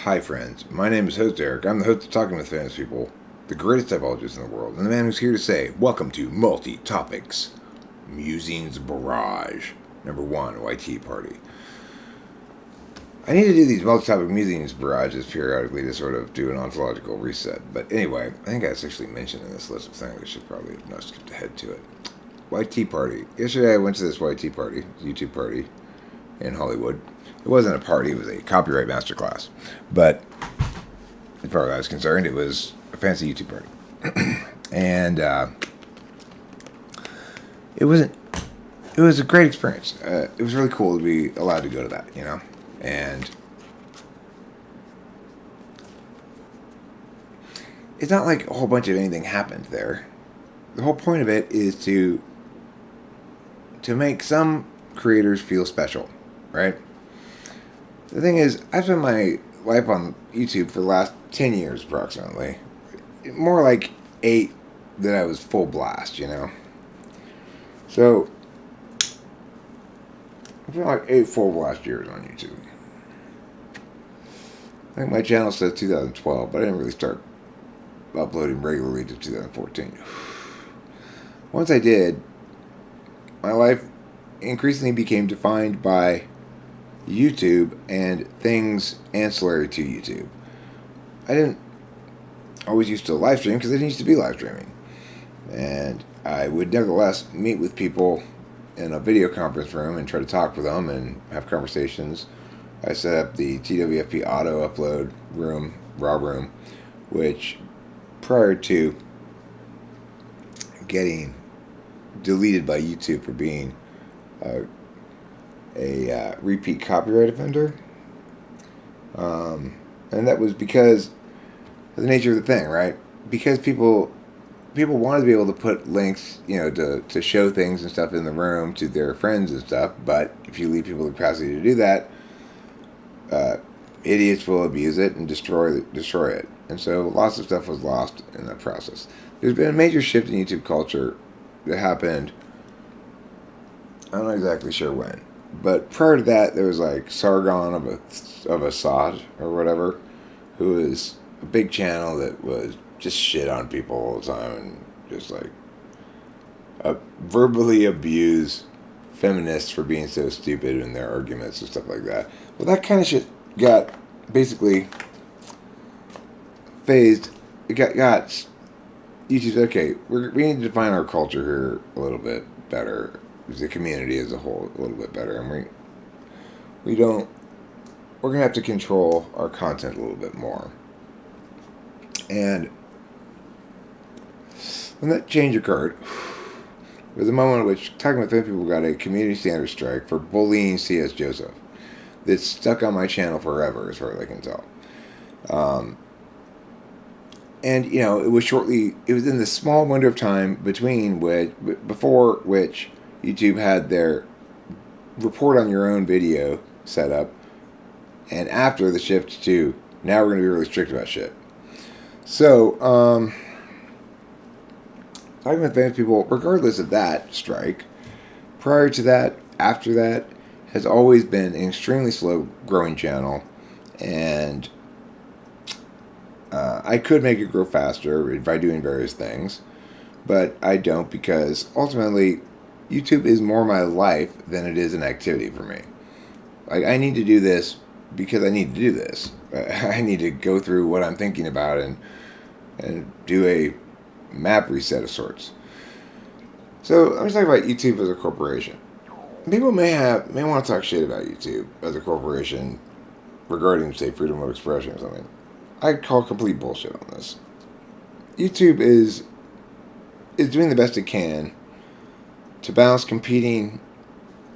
Hi, friends. My name is host Eric. I'm the host of Talking with Famous People, the greatest typologist in the world, and the man who's here to say, welcome to Multi Topics Musings Barrage. Number 1, YT Party. I need to do these multi-topic musings barrages periodically to sort of do an ontological reset. But anyway, I think that's actually mentioned in this list of things. I should probably have not skipped ahead to it. YT Party. Yesterday I went to this YT party, YouTube party, in Hollywood. It wasn't a party, it was a copyright masterclass. But as far as I was concerned, it was a fancy YouTube party. And it was a great experience. It was really cool to be allowed to go to that, you know? And it's not like a whole bunch of anything happened there. The whole point of it is to make some creators feel special, right? The thing is, I've spent my life on YouTube for the last 10 years approximately. More like 8 that I was full blast, you know? So, I feel like 8 full blast years on YouTube. I think my channel says 2012, but I didn't really start uploading regularly to 2014. Once I did, my life increasingly became defined by YouTube and things ancillary to YouTube. I didn't always used to live stream because I didn't used to be live streaming. And I would nevertheless meet with people in a video conference room and try to talk with them and have conversations. I set up the TWFP auto upload room, raw room, which prior to getting deleted by YouTube for being a repeat copyright offender, and that was because of the nature of the thing, right? Because people wanted to be able to put links, you know, to show things and stuff in the room to their friends and stuff, but if you leave people the capacity to do that, idiots will abuse it and destroy it. And so lots of stuff was lost in that process. There's been a major shift in YouTube culture that happened, I'm not exactly sure when, but prior to that, there was like Sargon of Assad or whatever, who is a big channel that was just shit on people all the time and just like verbally abuse feminists for being so stupid in their arguments and stuff like that. Well, that kind of shit got basically phased. It got YouTube said, okay, we need to define our culture here a little bit better, the community as a whole a little bit better, and we're gonna have to control our content a little bit more. And when that change occurred, there was a moment in which Talking with Famous People got a community standards strike for bullying C.S. Joseph that's stuck on my channel forever, as far as I can tell. And, you know, it was in the small window of time before which YouTube had their report on your own video set up, and after the shift to, now we're going to be really strict about shit. So, Talking with Famous People, regardless of that strike, prior to that, after that, has always been an extremely slow growing channel, and I could make it grow faster by doing various things, but I don't, because ultimately YouTube is more my life than it is an activity for me. Like, I need to do this because I need to do this. I need to go through what I'm thinking about and do a map reset of sorts. So let me talk about YouTube as a corporation. People may want to talk shit about YouTube as a corporation regarding, say, freedom of expression or something. I call complete bullshit on this. YouTube is doing the best it can to balance competing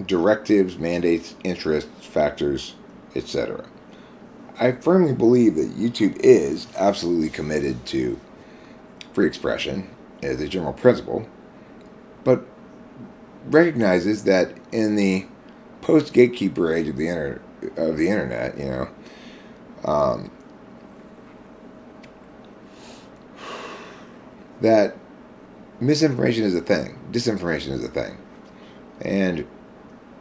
directives, mandates, interests, factors, etc. I firmly believe that YouTube is absolutely committed to free expression as a general principle, but recognizes that in the post-gatekeeper age of the internet, you know, that misinformation is a thing, disinformation is a thing, and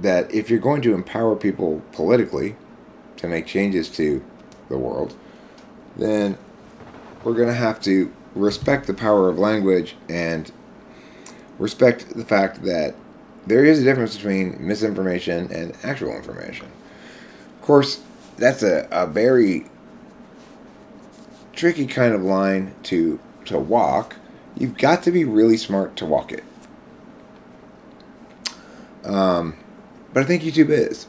that if you're going to empower people politically to make changes to the world, then we're going to have to respect the power of language and respect the fact that there is a difference between misinformation and actual information. Of course, that's a very tricky kind of line to walk. You've got to be really smart to walk it. But I think YouTube is.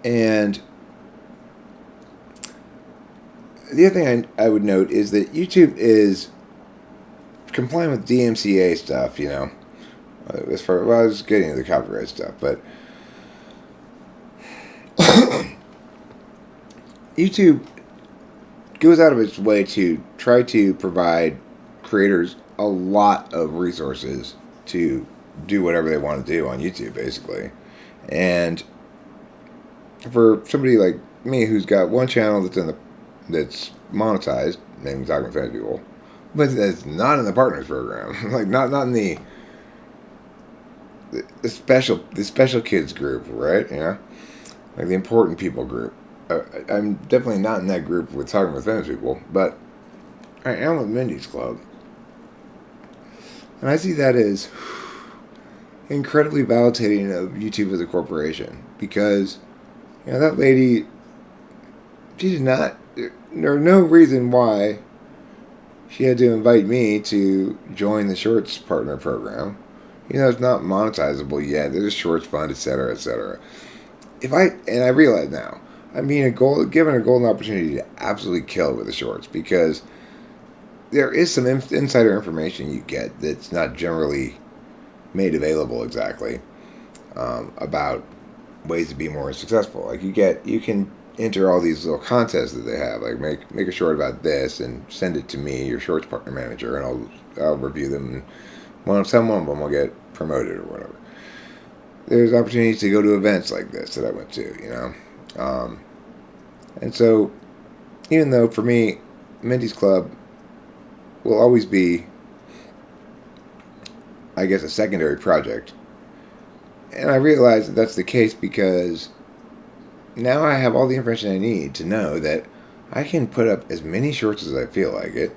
And the other thing I would note is that YouTube is complying with DMCA stuff, you know. As far, well, I was getting into the copyright stuff, but YouTube goes out of its way to try to provide creators a lot of resources to do whatever they want to do on YouTube, basically. And for somebody like me who's got one channel that's monetized, namely Talking with Famous People, but that's not in the partners program, like not in the special kids group, right? Yeah, like the important people group. I'm definitely not in that group with Talking with Famous People, but I am with Mindy's Club, and I see that as incredibly validating of YouTube as a corporation, because you know that lady, she did not. There's no reason why she had to invite me to join the Shorts Partner Program. You know, it's not monetizable yet. There's a Shorts Fund, etc., etc. I realize now, I'm being given a golden opportunity to absolutely kill with the Shorts, because there is some insider information you get that's not generally made available exactly about ways to be more successful. Like you can enter all these little contests that they have, like make a short about this and send it to me, your Shorts Partner Manager, and I'll review them. And some of them will get promoted or whatever. There's opportunities to go to events like this that I went to, you know. And so, even though for me, Mindy's Club will always be, I guess, a secondary project. And I realize that that's the case because now I have all the information I need to know that I can put up as many shorts as I feel like it.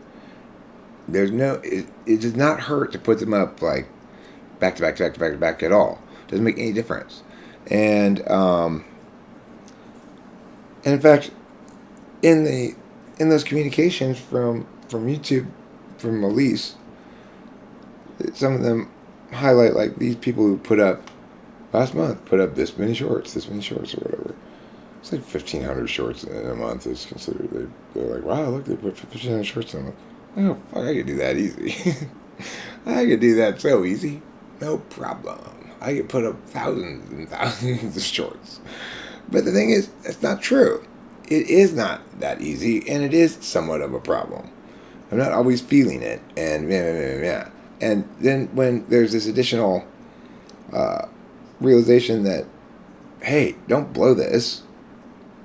It does not hurt to put them up like back to back to back to back to back at all. Doesn't make any difference. And in fact, in those communications from YouTube, from Elise, some of them highlight like these people who last month put up this many shorts or whatever. It's like 1,500 shorts in a month is considered. They're like, wow, look, they put 1,500 shorts in a month. Oh, fuck, I could do that easy. I could do that so easy. No problem. I could put up thousands and thousands of shorts. But the thing is, that's not true. It is not that easy, and it is somewhat of a problem. I'm not always feeling it, and yeah. And then when there's this additional realization that, hey, don't blow this,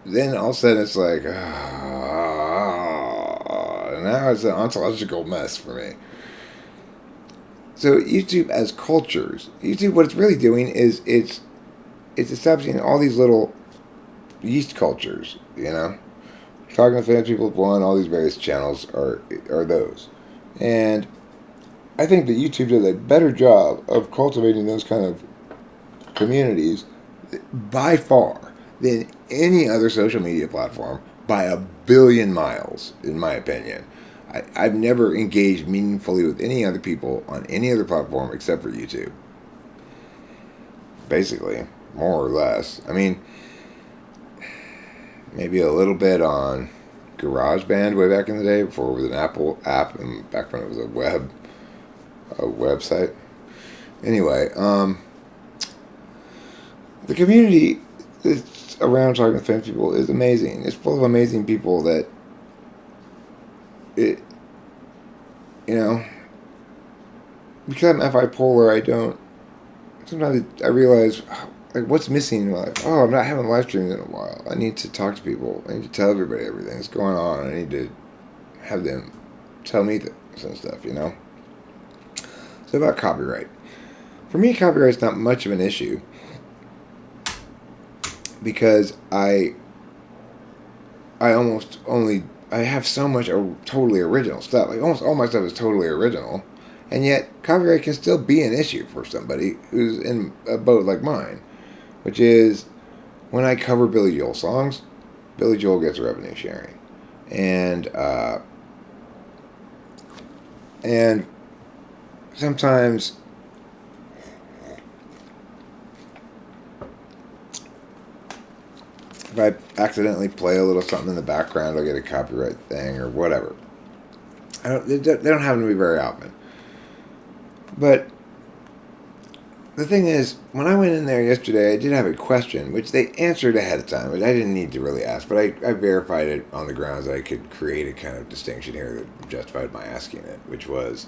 then all of a sudden it's like, now it's an ontological mess for me. So YouTube as cultures, what it's really doing is it's establishing all these little yeast cultures, you know. Talking with Famous People, one, all these various channels are those. And I think that YouTube does a better job of cultivating those kind of communities by far than any other social media platform by a billion miles, in my opinion. I've never engaged meaningfully with any other people on any other platform except for YouTube. Basically, more or less. I mean, maybe a little bit on GarageBand way back in the day before it was an Apple app and back when it was a website. Anyway, the community that's around Talking with Famous People is amazing. It's full of amazing people that because I'm bipolar, sometimes I realize, like, what's missing in my life? Oh, I'm not having live streams in a while. I need to talk to people. I need to tell everybody everything that's going on. I need to have them tell me things and stuff, you know? So about copyright. For me, copyright's not much of an issue because I I have so much totally original stuff. Like almost all my stuff is totally original, and yet copyright can still be an issue for somebody who's in a boat like mine, which is when I cover Billy Joel songs, Billy Joel gets revenue sharing, and sometimes if I accidentally play a little something in the background, I'll get a copyright thing or whatever. They don't happen to be very often. But the thing is, when I went in there yesterday, I did have a question, which they answered ahead of time, which I didn't need to really ask, but I verified it on the grounds that I could create a kind of distinction here that justified my asking it, which was,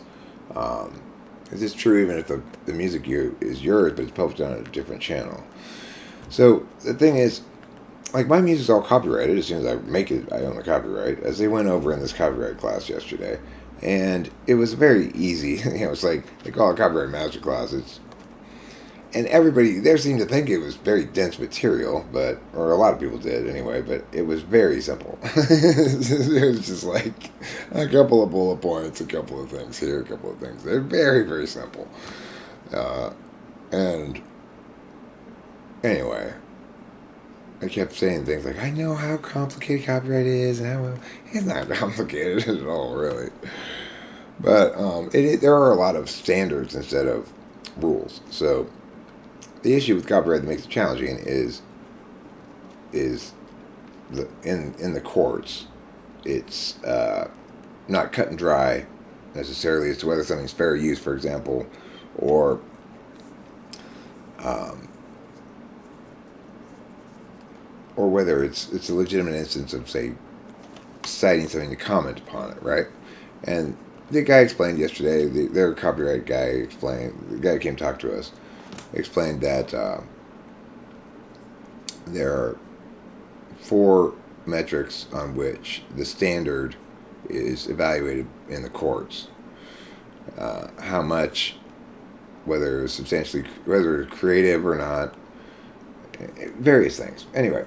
is this true even if the music is yours, but it's published on a different channel? So the thing is, like, my music's all copyrighted. As soon as I make it, I own the copyright, as they went over in this copyright class yesterday. And it was very easy. It's like they call it copyright master class. And everybody there seemed to think it was very dense material, or a lot of people did anyway, but it was very simple. It was just like a couple of bullet points, a couple of things here, a couple of things there. Very, very simple. And anyway, I kept saying things like, I know how complicated copyright is, and it's not complicated at all, really. But there are a lot of standards instead of rules. So the issue with copyright that makes it challenging is in the courts, it's not cut and dry necessarily as to whether something's fair use, for example, or whether it's a legitimate instance of, say, citing something to comment upon it, right? And the guy explained yesterday, their copyright guy explained, the guy who came talk to us, explained that there are 4 metrics on which the standard is evaluated in the courts. How much, whether it's creative or not, various things. Anyway,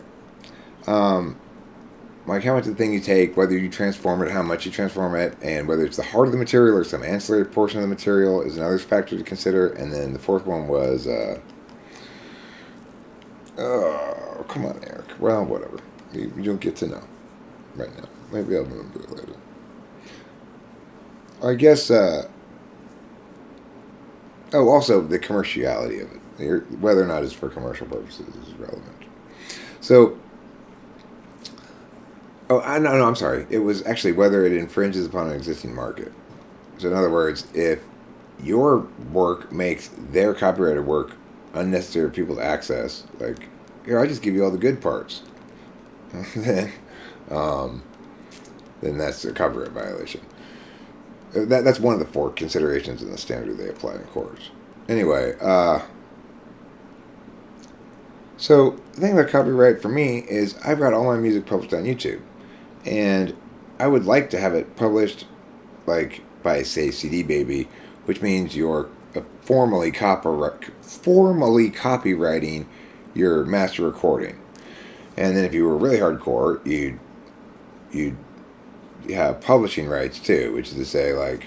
like how much of the thing you take, whether you transform it, how much you transform it, and whether it's the heart of the material or some ancillary portion of the material is another factor to consider. And then the 4th one was, come on, Eric. Well, whatever. You don't get to know right now. Maybe I'll remember it later. I guess, also the commerciality of it. Whether or not it's for commercial purposes is relevant. So, I'm sorry. It was actually whether it infringes upon an existing market. So, in other words, if your work makes their copyrighted work unnecessary for people to access, like, here, I just give you all the good parts, then that's a copyright violation. That's one of the 4 considerations in the standard they apply in courts. Anyway, so the thing about copyright for me is I've got all my music published on YouTube. And I would like to have it published, like, by, say, CD Baby, which means you're formally copywriting your master recording. And then if you were really hardcore, you'd have publishing rights too, which is to say, like,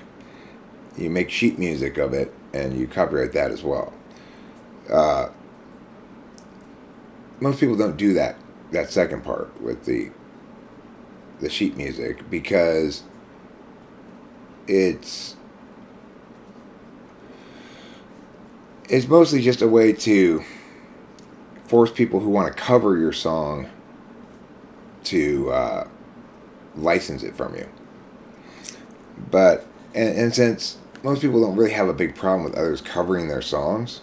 you make sheet music of it and you copyright that as well. Most people don't do that second part with the sheet music because it's mostly just a way to force people who want to cover your song to license it from you. But and since most people don't really have a big problem with others covering their songs,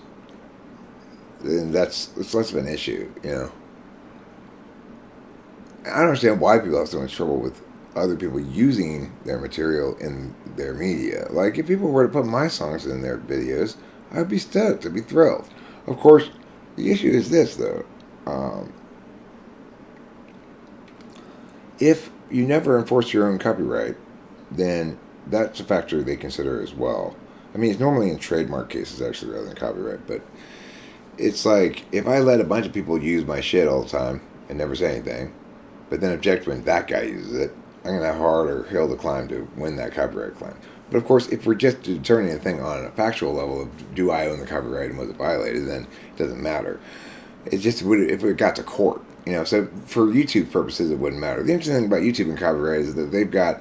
then it's less of an issue, I don't understand why people have so much trouble with other people using their material in their media. Like, if people were to put my songs in their videos, I'd be stoked. I'd be thrilled. Of course, the issue is this, though. If you never enforce your own copyright, then that's a factor they consider as well. I mean, it's normally in trademark cases, actually, rather than copyright. But it's like, if I let a bunch of people use my shit all the time and never say anything, but then object when that guy uses it, I'm going to have a harder hill to climb to win that copyright claim. But of course, if we're just determining a thing on a factual level of do I own the copyright and was it violated, then it doesn't matter. It's just if it got to court, So for YouTube purposes, it wouldn't matter. The interesting thing about YouTube and copyright is that they've got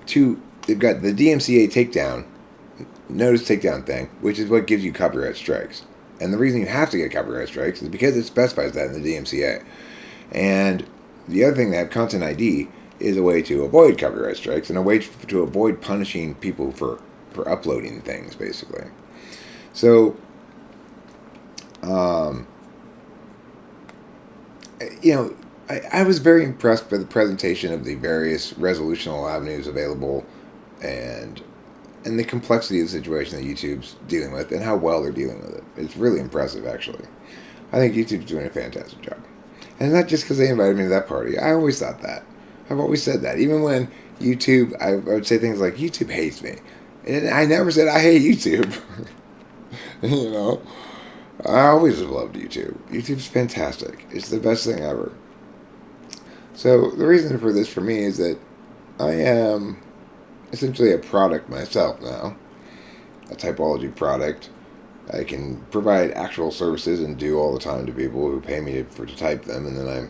the DMCA takedown, notice takedown thing, which is what gives you copyright strikes. And the reason you have to get copyright strikes is because it specifies that in the DMCA. And the other thing, they have Content ID is a way to avoid copyright strikes and a way to avoid punishing people for uploading things, basically. So, I was very impressed by the presentation of the various resolutional avenues available and the complexity of the situation that YouTube's dealing with and how well they're dealing with it. It's really impressive, actually. I think YouTube's doing a fantastic job. And it's not just because they invited me to that party. I always thought that. I've always said that. Even when YouTube, I would say things like, YouTube hates me. And I never said I hate YouTube. I always have loved YouTube. YouTube's fantastic. It's the best thing ever. So the reason for this for me is that I am essentially a product myself now. A typology product. I can provide actual services and do all the time to people who pay me to type them, and then I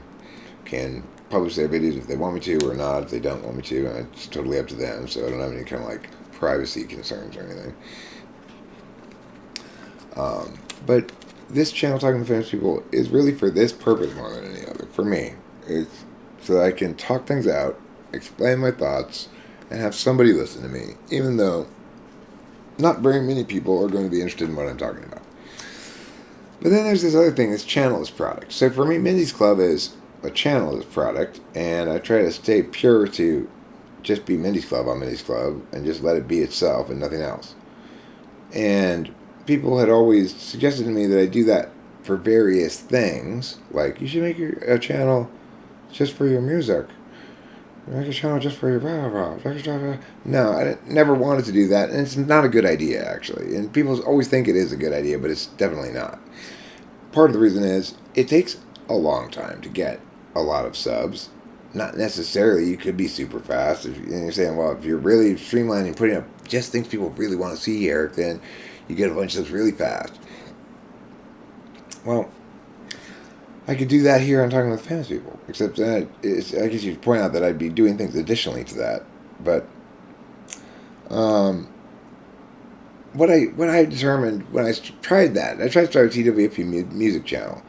can publish their videos if they want me to or not. If they don't want me to, it's totally up to them, so I don't have any kind of privacy concerns or anything. But this channel, Talking to Famous People, is really for this purpose more than any other. For me, it's so that I can talk things out, explain my thoughts, and have somebody listen to me, even though not very many people are going to be interested in what I'm talking about. But then there's this other thing, this channel is product. So for me, Mindy's Club is a channel is product, and I try to stay pure to just be Mindy's Club on Mindy's Club and just let it be itself and nothing else. And people had always suggested to me that I do that for various things, like you should make a channel just for your music. Make a channel just for your blah, blah, blah, blah, blah. No, I never wanted to do that, and it's not a good idea, actually. And people always think it is a good idea, but it's definitely not. Part of the reason is it takes a long time to get a lot of subs. Not necessarily. You could be super fast. And you're saying, well, if you're really streamlining, putting up just things people really want to see, Eric, then you get a bunch of subs really fast. Well, I could do that here on Talking with Famous People, except that I guess you could point out that I'd be doing things additionally to that. But what I determined when I tried that, I tried to start a TWP music channel.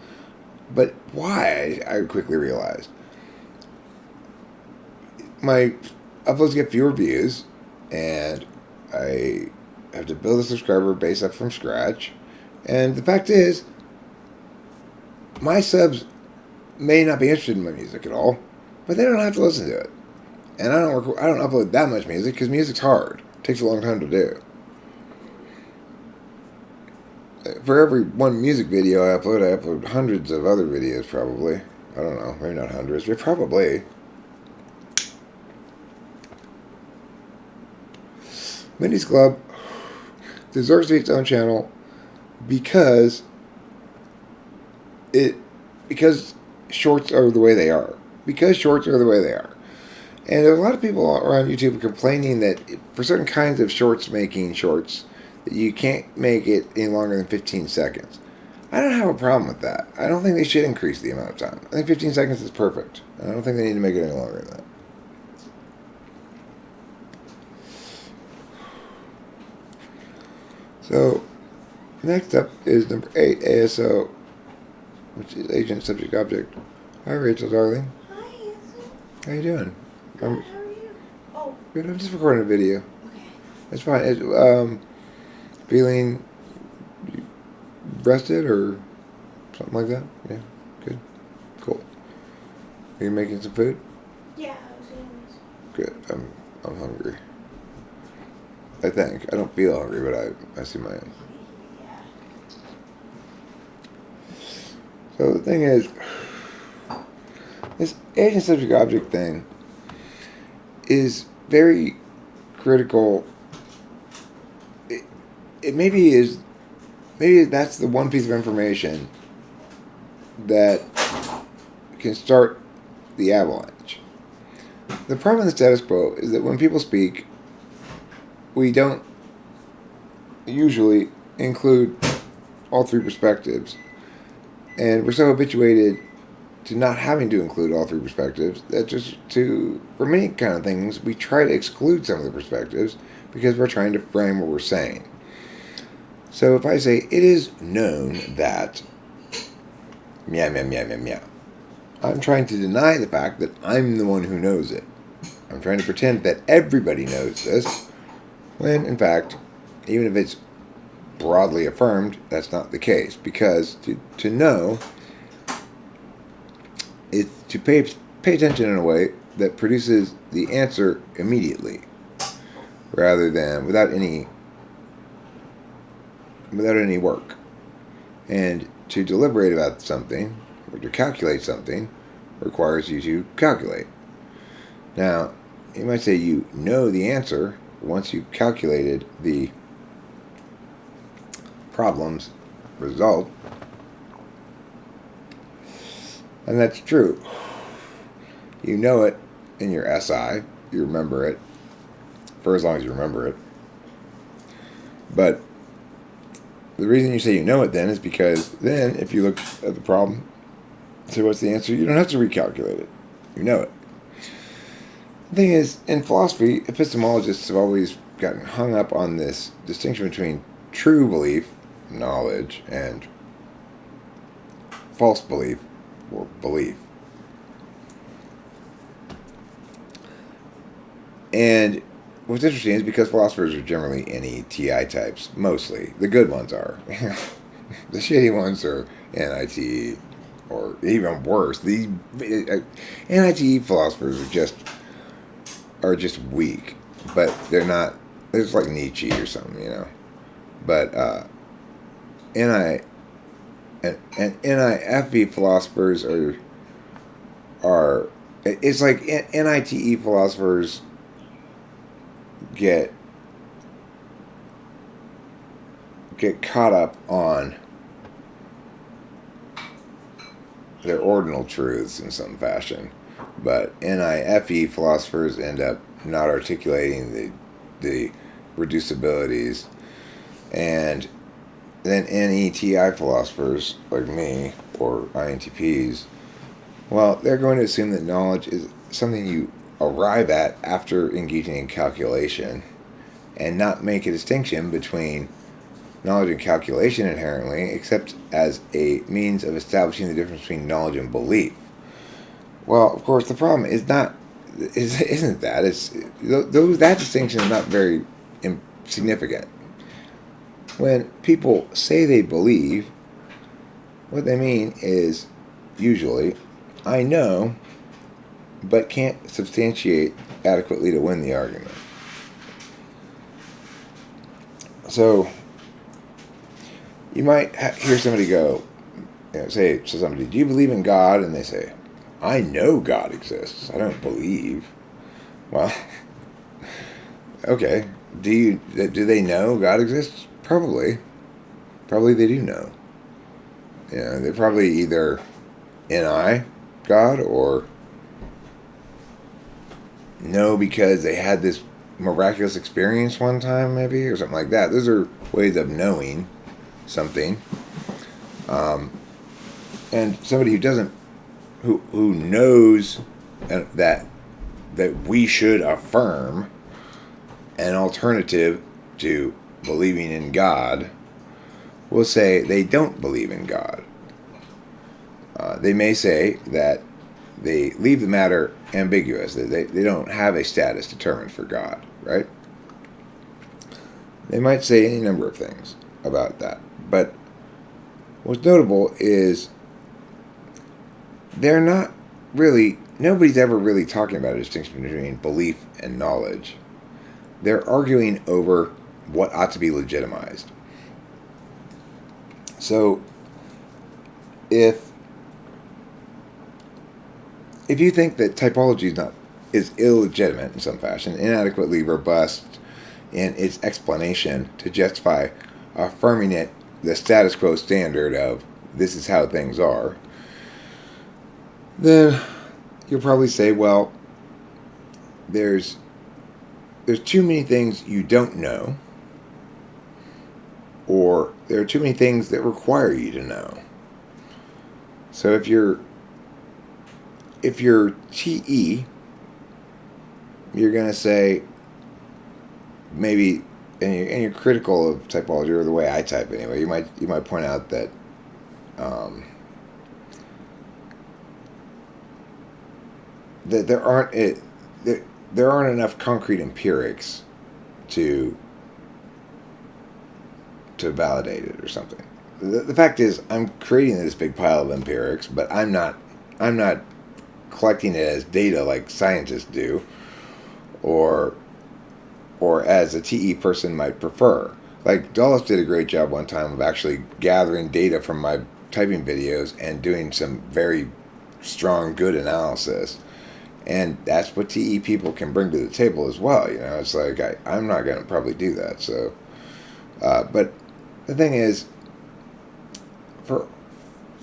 But why, I quickly realized. My uploads get fewer views, and I have to build a subscriber base up from scratch. And the fact is, my subs may not be interested in my music at all, but they don't have to listen to it. And I don't upload that much music because music's hard. It takes a long time to do. For every one music video I upload hundreds of other videos probably. I don't know, maybe not hundreds, but probably. Mindy's Club deserves to be its own channel because shorts are the way they are. Because shorts are the way they are. And there are a lot of people around YouTube complaining that for certain kinds of making shorts, that you can't make it any longer than 15 seconds. I don't have a problem with that. I don't think they should increase the amount of time. I think 15 seconds is perfect. I don't think they need to make it any longer than that. So, next up is number 8, ASO, which is Agent Subject Object. Hi, Rachel, darling. Hi, Anthony. How you doing? Good, how are you? Oh. Good, I'm just recording a video. Okay. It's fine. Feeling rested or something like that? Yeah, good. Cool. Are you making some food? Yeah, I was doing this. Good. I'm hungry. I think. I don't feel hungry, but I see my own. Yeah. So the thing is, this agent subject object thing is very critical. It maybe that's the one piece of information that can start the avalanche. The problem with the status quo is that when people speak, we don't usually include all three perspectives. And we're so habituated to not having to include all three perspectives that for many kind of things, we try to exclude some of the perspectives because we're trying to frame what we're saying. So if I say, it is known that, meow, meow, meow, meow, meow, I'm trying to deny the fact that I'm the one who knows it. I'm trying to pretend that everybody knows this, when, in fact, even if it's broadly affirmed, that's not the case. Because to know is to pay attention in a way that produces the answer immediately, rather than without any work. And to deliberate about something, or to calculate something, requires you to calculate. Now, you might say you know the answer once you've calculated the problem's result. And that's true. You know it in your SI. You remember it for as long as you remember it. But the reason you say you know it then is because then if you look at the problem, say what's the answer, you don't have to recalculate it. You know it. The thing is, in philosophy, epistemologists have always gotten hung up on this distinction between true belief, knowledge, and false belief, or belief. And what's interesting is because philosophers are generally NETI types, mostly. The good ones are. The shitty ones are NIT, or even worse. These NIT philosophers are just weak, but they're not. It's like Nietzsche or something, you know. But NIFE philosophers are. It's like NITE philosophers get caught up on their ordinal truths in some fashion, but NIFE philosophers end up not articulating the reducibilities, and then NETI philosophers like me, or INTPs, well, they're going to assume that knowledge is something you arrive at after engaging in calculation, and not make a distinction between knowledge and calculation inherently, except as a means of establishing the difference between knowledge and belief. Well, of course, the problem isn't that. That distinction is not very significant. When people say they believe, what they mean is usually, I know, but can't substantiate adequately to win the argument. So, you might hear somebody go, say to somebody, do you believe in God? And they say, I know God exists. I don't believe. Well, okay. Do they know God exists? Probably. Probably they do know. They're probably either NI God or know because they had this miraculous experience one time, maybe, or something like that. Those are ways of knowing something. And somebody who knows that we should affirm an alternative to believing in God will say they don't believe in God. They may say that they leave the matter ambiguous, that they don't have a status determined for God, right? They might say any number of things about that. But what's notable is nobody's ever really talking about a distinction between belief and knowledge. They're arguing over what ought to be legitimized. So, if you think that typology is illegitimate in some fashion, inadequately robust in its explanation to justify affirming it the status quo standard of this is how things are, then you'll probably say, well, there's too many things you don't know, or there are too many things that require you to know. So if you're TE, you're going to say maybe, and you're critical of typology, or the way I type anyway. You might point out that that there aren't enough concrete empirics to validate it or something. The fact is, I'm creating this big pile of empirics, but I'm not collecting it as data like scientists do, or as a TE person might prefer. Like Dulles did a great job one time of actually gathering data from my typing videos and doing some very strong, good analysis. And that's what TE people can bring to the table as well. You know, it's like I'm not going to probably do that. So, but the thing is, for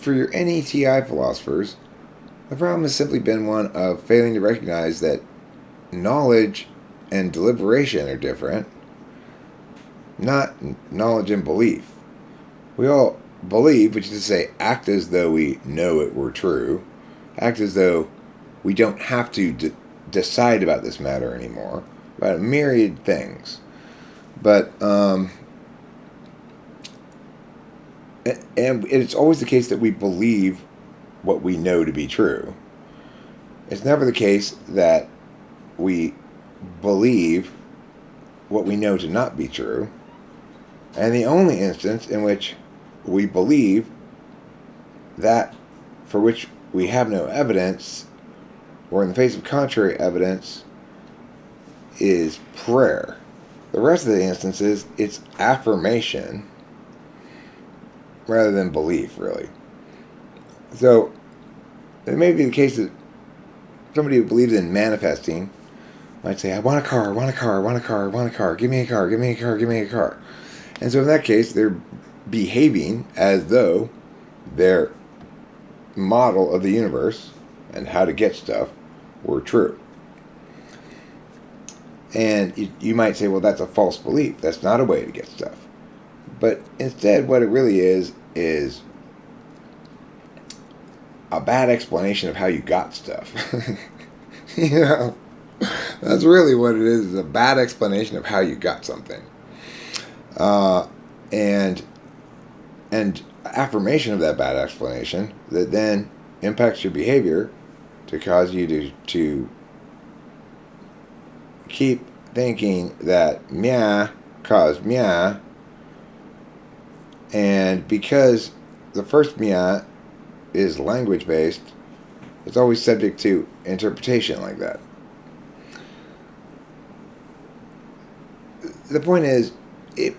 your NETI philosophers, the problem has simply been one of failing to recognize that knowledge and deliberation are different, not knowledge and belief. We all believe, which is to say, act as though we know it were true, act as though we don't have to decide about this matter anymore, about a myriad things. But, and it's always the case that we believe what we know to be true. It's never the case that we believe what we know to not be true. And the only instance in which we believe that for which we have no evidence, or in the face of contrary evidence, is prayer. The rest of the instances, it's affirmation rather than belief, really. So, it may be the case that somebody who believes in manifesting might say, I want a car, I want a car, I want a car, I want a car, give me a car, give me a car, give me a car. And so in that case, they're behaving as though their model of the universe and how to get stuff were true. And you might say, well, that's a false belief. That's not a way to get stuff. But instead, what it really is a bad explanation of how you got stuff. You know, that's really what it is a bad explanation of how you got something. And affirmation of that bad explanation that then impacts your behavior to cause you to keep thinking that meh caused meh, and because the first meh is language based, it's always subject to interpretation like that. The point is, it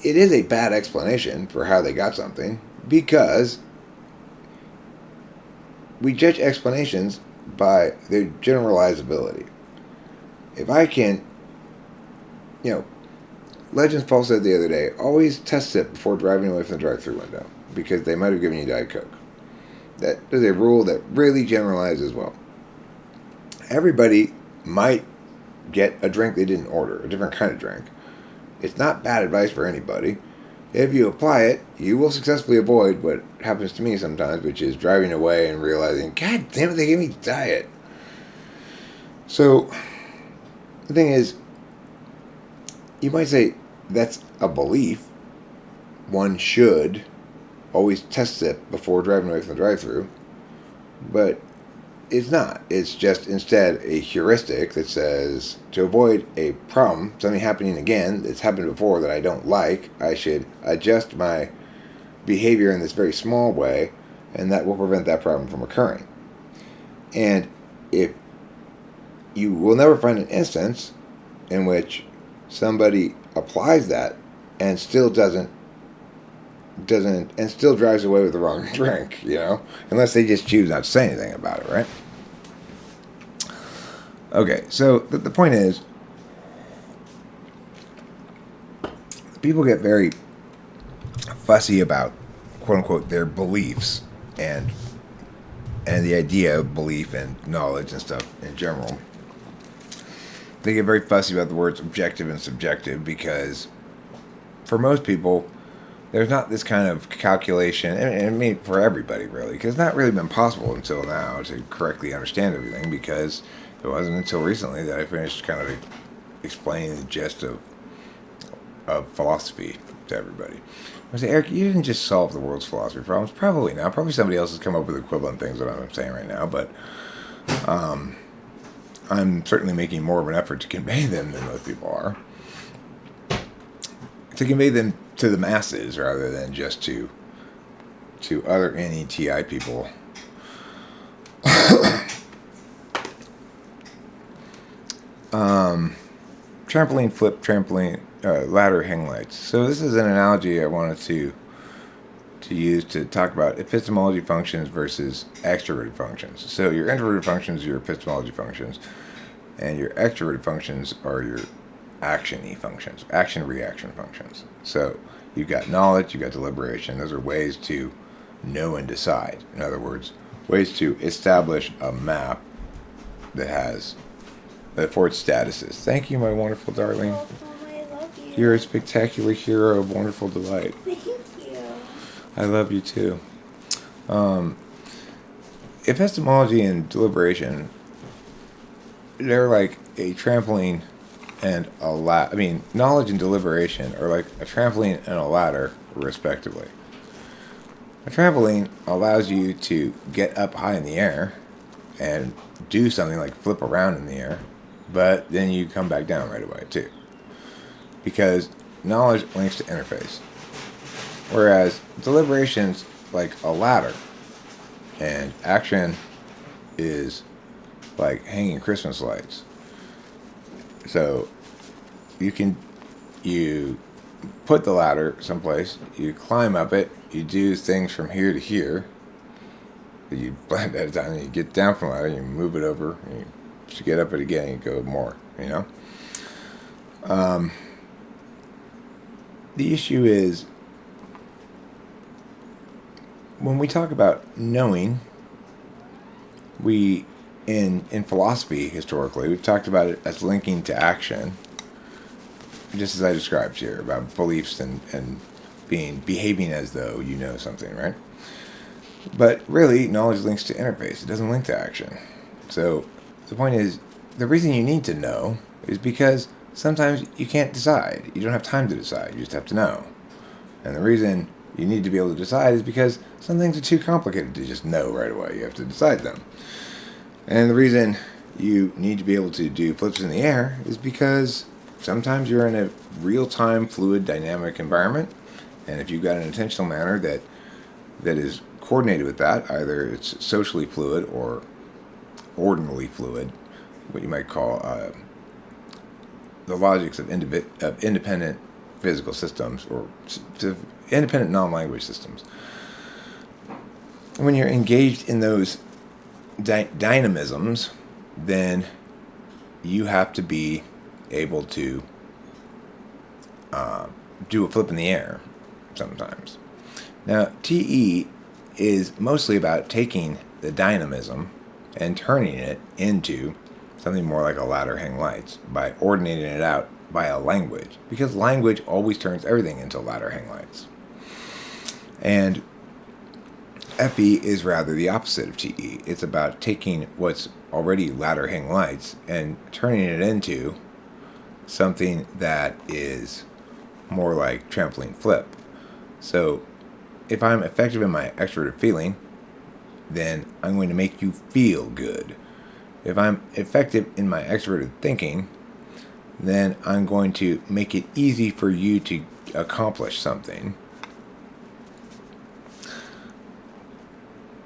is a bad explanation for how they got something, because we judge explanations by their generalizability. If I can, Legends Paul said the other day, always test it before driving away from the drive-thru window, because they might have given you Diet Coke. That is a rule that really generalizes well. Everybody might get a drink they didn't order, a different kind of drink. It's not bad advice for anybody. If you apply it, you will successfully avoid what happens to me sometimes, which is driving away and realizing, God damn it, they gave me diet. So, the thing is, you might say that's a belief. One should always test it before driving away from the drive-thru. But it's not. It's just instead a heuristic that says to avoid a problem, something happening again that's happened before that I don't like, I should adjust my behavior in this very small way, and that will prevent that problem from occurring. And if you will never find an instance in which somebody applies that and still doesn't and still drives away with the wrong drink, unless they just choose not to say anything about it, right? Okay, so the point is, people get very fussy about, quote unquote, their beliefs, and and the idea of belief and knowledge and stuff in general. They get very fussy about the words objective and subjective because for most people, there's not this kind of calculation, and I mean for everybody really, because it's not really been possible until now to correctly understand everything, because it wasn't until recently that I finished kind of explaining the gist of philosophy to everybody. I say, Eric, you didn't just solve the world's philosophy problems. Probably not. Probably somebody else has come up with equivalent things that I'm saying right now, but I'm certainly making more of an effort to convey them than most people are. To convey them to the masses rather than just to other NETI people. Trampoline flip, trampoline, ladder hang lights. So this is an analogy I wanted to use to talk about epistemology functions versus extroverted functions. So your introverted functions are your epistemology functions, and your extroverted functions are your action-y functions, action-reaction functions. So you've got knowledge, you've got deliberation. Those are ways to know and decide. In other words, ways to establish a map that affords statuses. Thank you, my wonderful darling. Mom, I love you. You're a spectacular hero of wonderful delight. Thank you. I love you too. Epistemology and deliberation, they're like a trampoline and a ladder. I mean, knowledge and deliberation are like a trampoline and a ladder, respectively. A trampoline allows you to get up high in the air and do something like flip around in the air, but then you come back down right away too. Because knowledge links to interface. Whereas deliberation's like a ladder, and action is like hanging Christmas lights. So you put the ladder someplace, you climb up it, you do things from here to here. You blend at a time, and you get down from the ladder, you move it over, and you get up it again, and you go more. The issue is, when we talk about knowing, we in philosophy historically we've talked about it as linking to action, just as I described here about beliefs and behaving as though you know something, right? But really, knowledge links to interface. It doesn't link to action. So the point is, the reason you need to know is because sometimes you can't decide. You don't have time to decide. You just have to know. And the reason you need to be able to decide is because some things are too complicated to just know right away. You have to decide them. And the reason you need to be able to do flips in the air is because sometimes you're in a real-time, fluid, dynamic environment. And if you've got an intentional manner that is coordinated with that, either it's socially fluid or ordinally fluid, what you might call the logics of independent physical systems or independent non-language systems. When you're engaged in those dynamisms, then you have to be able to do a flip in the air sometimes. Now, TE is mostly about taking the dynamism and turning it into something more like a ladder hang lights by ordinating it out by a language, because language always turns everything into ladder hang lights. And FE is rather the opposite of TE. It's about taking what's already ladder hang lights and turning it into something that is more like trampoline flip. So if I'm effective in my extroverted feeling, then I'm going to make you feel good. If I'm effective in my extroverted thinking, then I'm going to make it easy for you to accomplish something.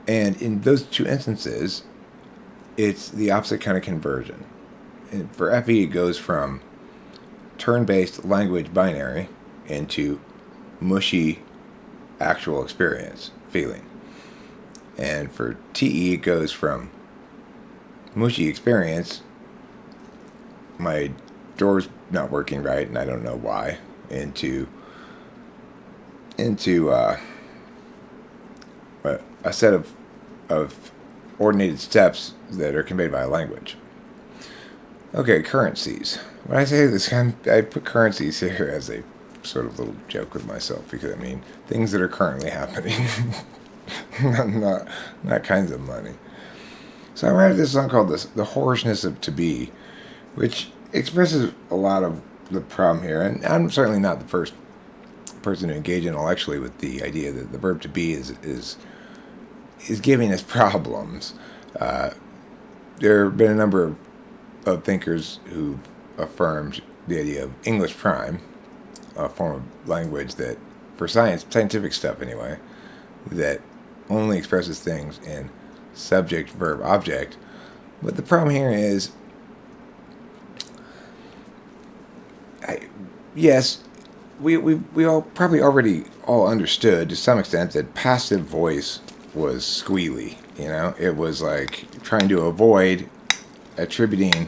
And in those two instances, it's the opposite kind of conversion. And for FE, it goes from turn-based language binary into mushy actual experience, feeling. And for TE, it goes from mushy experience, my door's not working right and I don't know why, into a set of coordinated steps that are conveyed by a language. Okay, currencies. When I say this, I put currencies here as a sort of little joke with myself because I mean things that are currently happening, not kinds of money. So I wrote this song called "The Whorishness of To Be," which expresses a lot of the problem here, and I'm certainly not the first person to engage intellectually with the idea that the verb to be is giving us problems. There have been a number of thinkers who've affirmed the idea of English prime, a form of language that, for scientific stuff anyway, that only expresses things in subject, verb, object. But the problem here is, yes, we all probably already all understood to some extent that passive voice was squealy. It was like trying to avoid attributing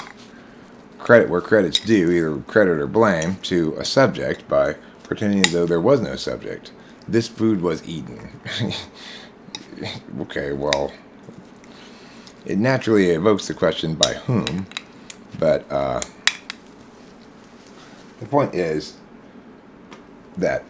credit where credit's due, either credit or blame, to a subject by pretending as though there was no subject. This food was eaten. Okay, well, it naturally evokes the question, by whom? But the point is that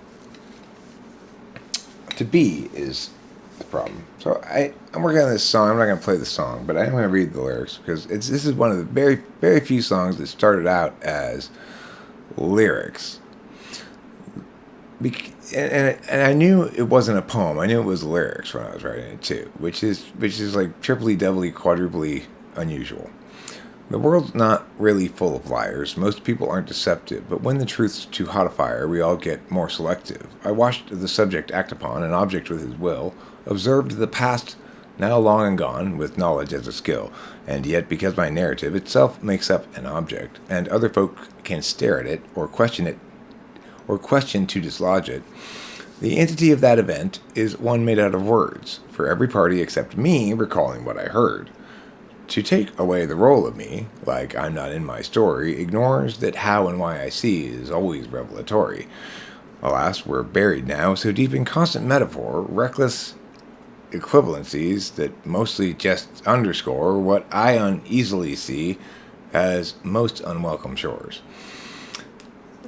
to be is the problem. So I'm working on this song. I'm not going to play the song, but I am going to read the lyrics because this is one of the very, very few songs that started out as lyrics. And I knew it wasn't a poem. I knew it was lyrics when I was writing it too, which is like triply, doubly, quadruply unusual. The world's not really full of liars. Most people aren't deceptive, but when the truth's too hot a fire, we all get more selective. I watched the subject act upon an object with his will, observed the past now long and gone, with knowledge as a skill, and yet because my narrative itself makes up an object, and other folk can stare at it, or question to dislodge it, the entity of that event is one made out of words, for every party except me recalling what I heard. To take away the role of me, like I'm not in my story, ignores that how and why I see is always revelatory. Alas, we're buried now, so deep in constant metaphor, reckless equivalencies that mostly just underscore what I uneasily see as most unwelcome shores.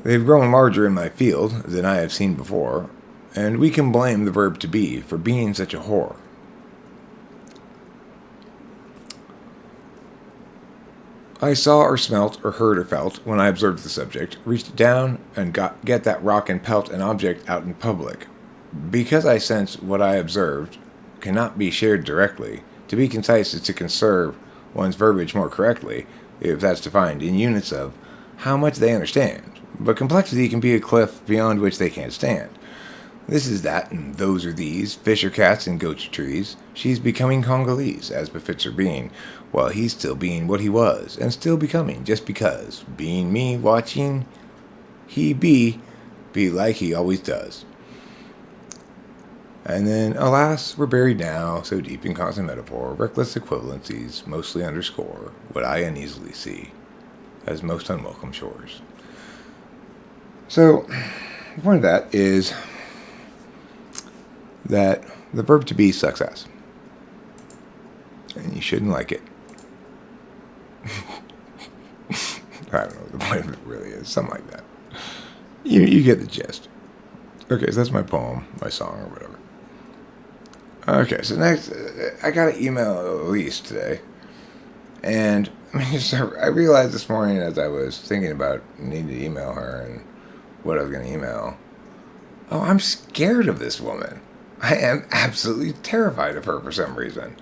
They've grown larger in my field than I have seen before, and we can blame the verb to be for being such a whore. I saw or smelt or heard or felt, when I observed the subject, reached down and get that rock and pelt an object out in public. Because I sense what I observed cannot be shared directly, to be concise is to conserve one's verbiage more correctly, if that's defined in units of how much they understand. But complexity can be a cliff beyond which they can't stand. This is that, and those are these, fish or cats and goats or trees. She's becoming Congolese, as befits her being, while he's still being what he was, and still becoming, just because, being me, watching, he be like he always does. And then, alas, we're buried now, so deep in constant metaphor, reckless equivalencies mostly underscore what I uneasily see as most unwelcome shores. So, the point of that is that the verb to be sucks ass. And you shouldn't like it. I don't know what the point of it really is. Something like that. You get the gist. Okay, so that's my poem, my song, or whatever. Okay, so next, I got an email Elise today. And I realized this morning as I was thinking about needing to email her and what I was going to email. Oh, I'm scared of this woman. I am absolutely terrified of her for some reason.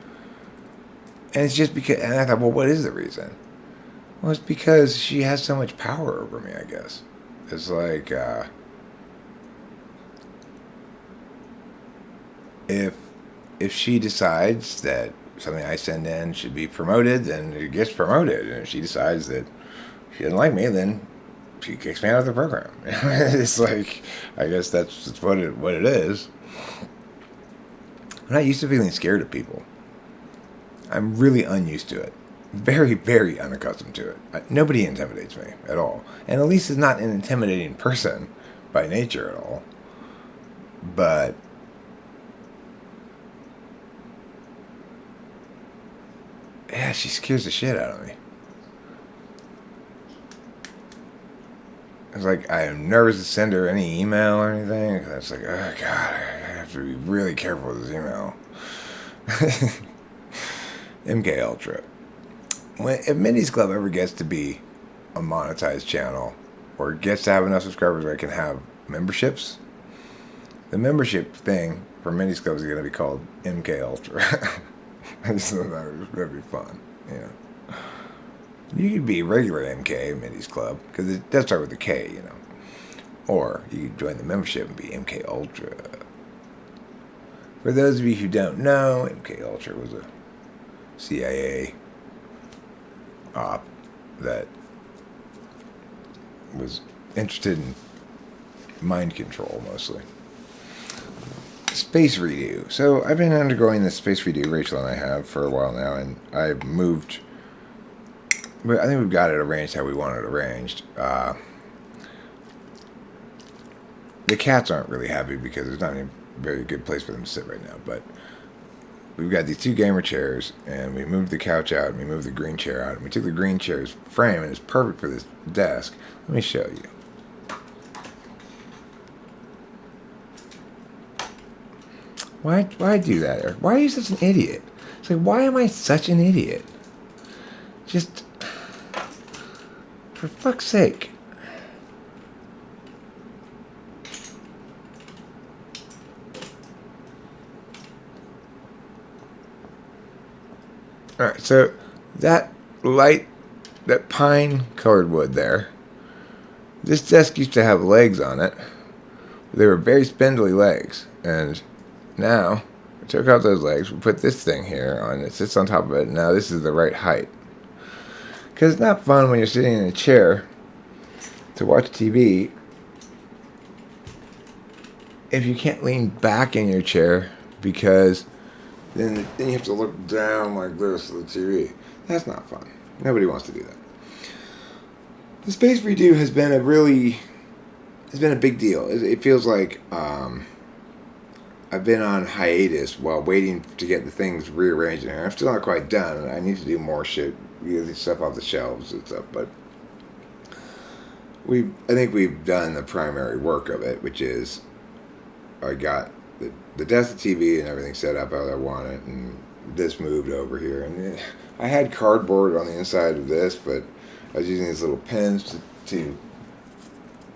And it's just because, and I thought, well, what is the reason? Well, it's because she has so much power over me, I guess. It's like, if she decides that something I send in should be promoted, then it gets promoted. And if she decides that she doesn't like me, then she kicks me out of the program. It's like, I guess that's what it is. I'm not used to feeling scared of people. I'm really unused to it. Very, very unaccustomed to it. Nobody intimidates me at all. And Elise is not an intimidating person by nature at all. But Yeah, she scares the shit out of me. It's like I am nervous to send her any email or anything. It's like, oh god, I have to be really careful with this email. MK Ultra. If Mindy's Club ever gets to be a monetized channel, or gets to have enough subscribers where I can have memberships, the membership thing for Mindy's Club is going to be called MK Ultra. I just thought that'd be fun. Yeah. You could be regular MK Mindy's Club because it does start with a K, you know. Or you could join the membership and be MK Ultra. For those of you who don't know, MK Ultra was a CIA op that was interested in mind control mostly. Space redo. So I've been undergoing this space redo, Rachel and I have, for a while now, and I've moved. But I think we've got it arranged how we want it arranged. The cats aren't really happy because there's not a very good place for them to sit right now. But we've got these two gamer chairs, and we moved the couch out, and we moved the green chair out, and we took the green chair's frame, and it's perfect for this desk. Let me show you. Why do that, Eric? Why are you such an idiot? It's like, why am I such an idiot? Just, for fuck's sake. Alright, so that pine colored wood there, this desk used to have legs on it. They were very spindly legs, and now we took out those legs, we put this thing here on it, sits on top of it, and now this is the right height. Because it's not fun when you're sitting in a chair to watch TV if you can't lean back in your chair, because then you have to look down like this at the TV. That's not fun. Nobody wants to do that. The space redo has been a big deal. It feels like I've been on hiatus while waiting to get the things rearranged in here. I'm still not quite done. I need to do more shit, get this stuff off the shelves and stuff. But I think we've done the primary work of it, which is I got the desk, the TV, and everything set up how I want it, and this moved over here. And I had cardboard on the inside of this, but I was using these little pins to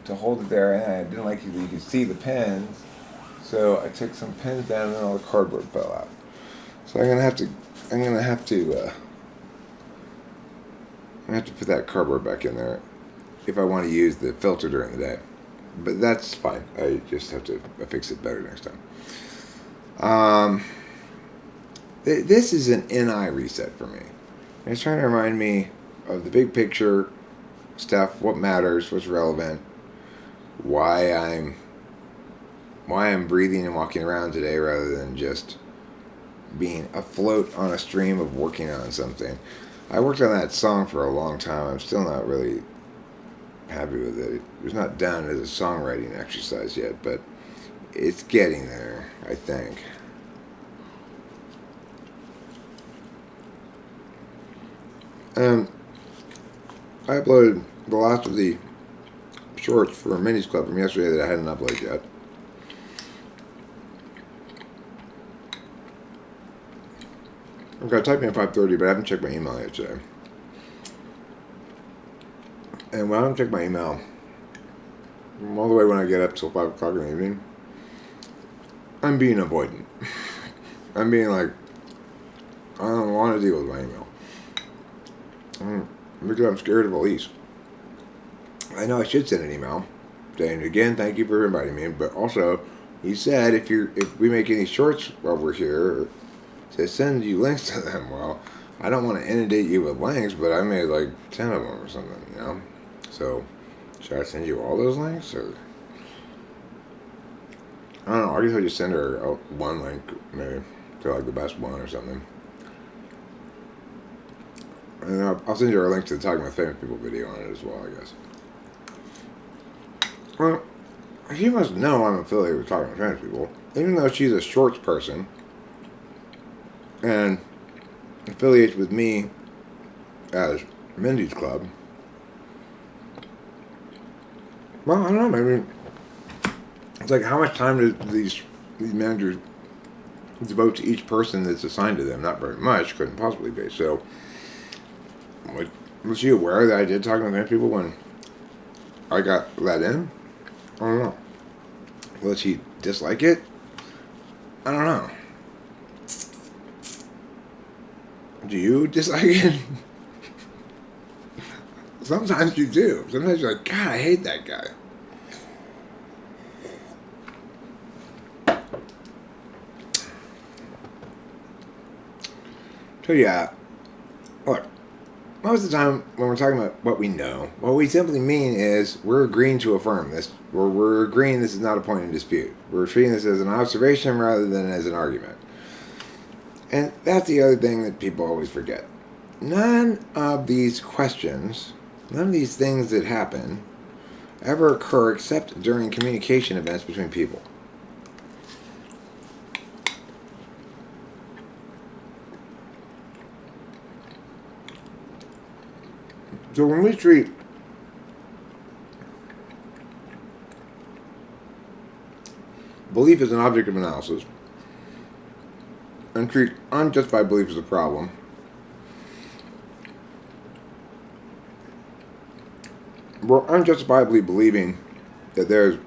hold it there, and I didn't like you could see the pins, so I took some pins down, and then all the cardboard fell out. So I'm gonna have to put that cardboard back in there if I want to use the filter during the day. But that's fine. I just have to fix it better next time. This is an NI reset for me. And it's trying to remind me of the big picture stuff, what matters, what's relevant, why I'm breathing and walking around today rather than just being afloat on a stream of working on something. I worked on that song for a long time. I'm still not really happy with it. It's not done as a songwriting exercise yet, but it's getting there, I think. I uploaded the last of the shorts for Mindy's Club from yesterday that I hadn't uploaded yet. I've got typing at 5:30, but I haven't checked my email yet today. And when I don't check my email, all the way when I get up till 5 o'clock in the evening, I'm being avoidant. I'm being like, I don't want to deal with my email. Because I'm scared of Elise. I know I should send an email saying, again, thank you for inviting me, but also, he said if we make any shorts while we're here, to send you links to them. Well, I don't want to inundate you with links, but I made like 10 of them or something, you know? So, should I send you all those links, or? I don't know, I guess I'll just send her one link, maybe, to like the best one or something. And I'll send you a link to the Talking with Famous People video on it as well, I guess. Well, she must know I'm affiliated with Talking with Famous People, even though she's a shorts person. And affiliates with me as Mindy's Club, well, I don't know, maybe it's like how much time do these managers devote to each person that's assigned to them? Not very much, couldn't possibly be. So, was she aware that I did talk to many people when I got let in? I don't know. Will she dislike it? I don't know. Do you dislike it? Sometimes you do. Sometimes you're like, God, I hate that guy. So yeah, look, most of the time when we're talking about what we know, what we simply mean is we're agreeing to affirm this, or we're agreeing this is not a point in dispute. We're treating this as an observation rather than as an argument. And that's the other thing that people always forget. None of these questions, none of these things that happen ever occur except during communication events between people. So when we treat belief as an object of analysis and treat unjustified belief as a problem, we're unjustifiably believing that there's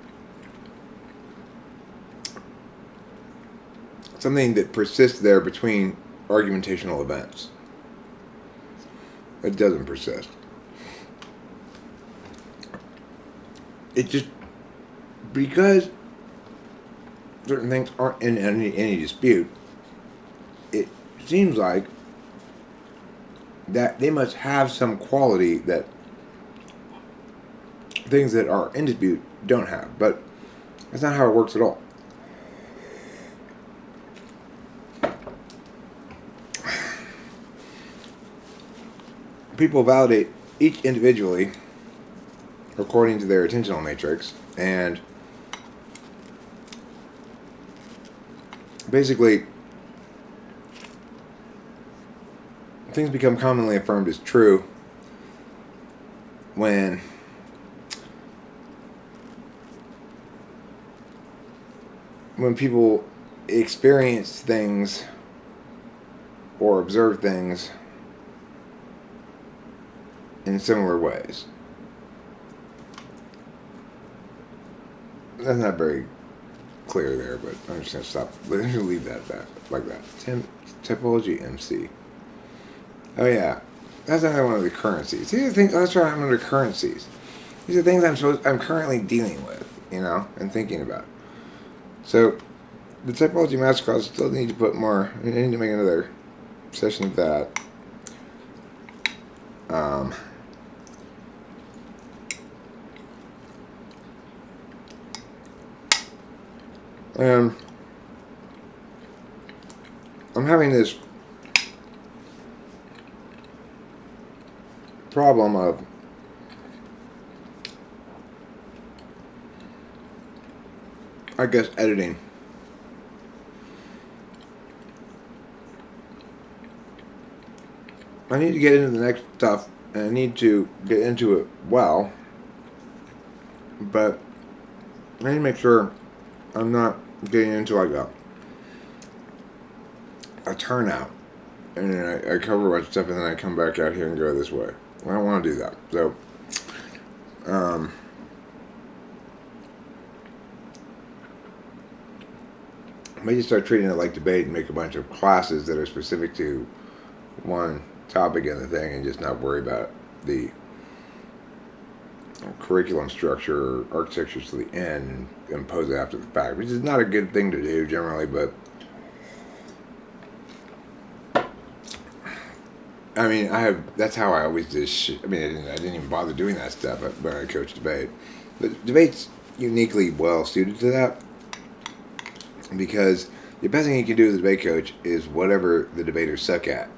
something that persists there between argumentational events. It doesn't persist. It just, because certain things aren't in any dispute, it seems like that they must have some quality that things that are in dispute don't have. But that's not how it works at all. People validate each individually according to their attentional matrix, and basically things become commonly affirmed as true when people experience things or observe things in similar ways. That's not very clear there, but I'm just going to stop. Let me leave that back like that. Typology MC. Oh yeah, that's another one of the currencies. These are things. That's right. I'm under currencies. These are things I'm currently dealing with, and thinking about. So, the typology masterclass still need to put more. I need to make another session of that. And I'm having this problem of editing. I need to get into the next stuff, and I need to get into it well, but I need to make sure I'm not getting into like a turnout, and then I cover a bunch of stuff, and then I come back out here and go this way. I don't want to do that. So, I may just start treating it like debate and make a bunch of classes that are specific to one topic in the thing, and just not worry about the curriculum structure or architecture to the end and impose it after the fact, which is not a good thing to do generally, but I mean, that's how I always did shit. I mean, I didn't even bother doing that stuff when I coached debate. But debate's uniquely well suited to that, because the best thing you can do as a debate coach is whatever the debaters suck at.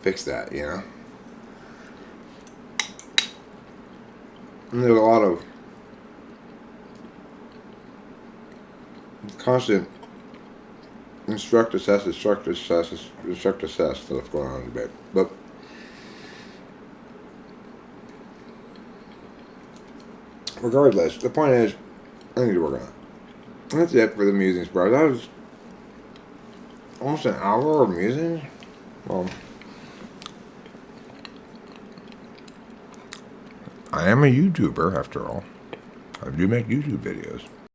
Fix that, And there's a lot of constant instruct, assess, instruct, assess, instruct, assess stuff going on in debate. But regardless, the point is, I need to work on it. And that's it for the Musings, bro. That was almost an hour of Musings. Well, I am a YouTuber, after all. I do make YouTube videos.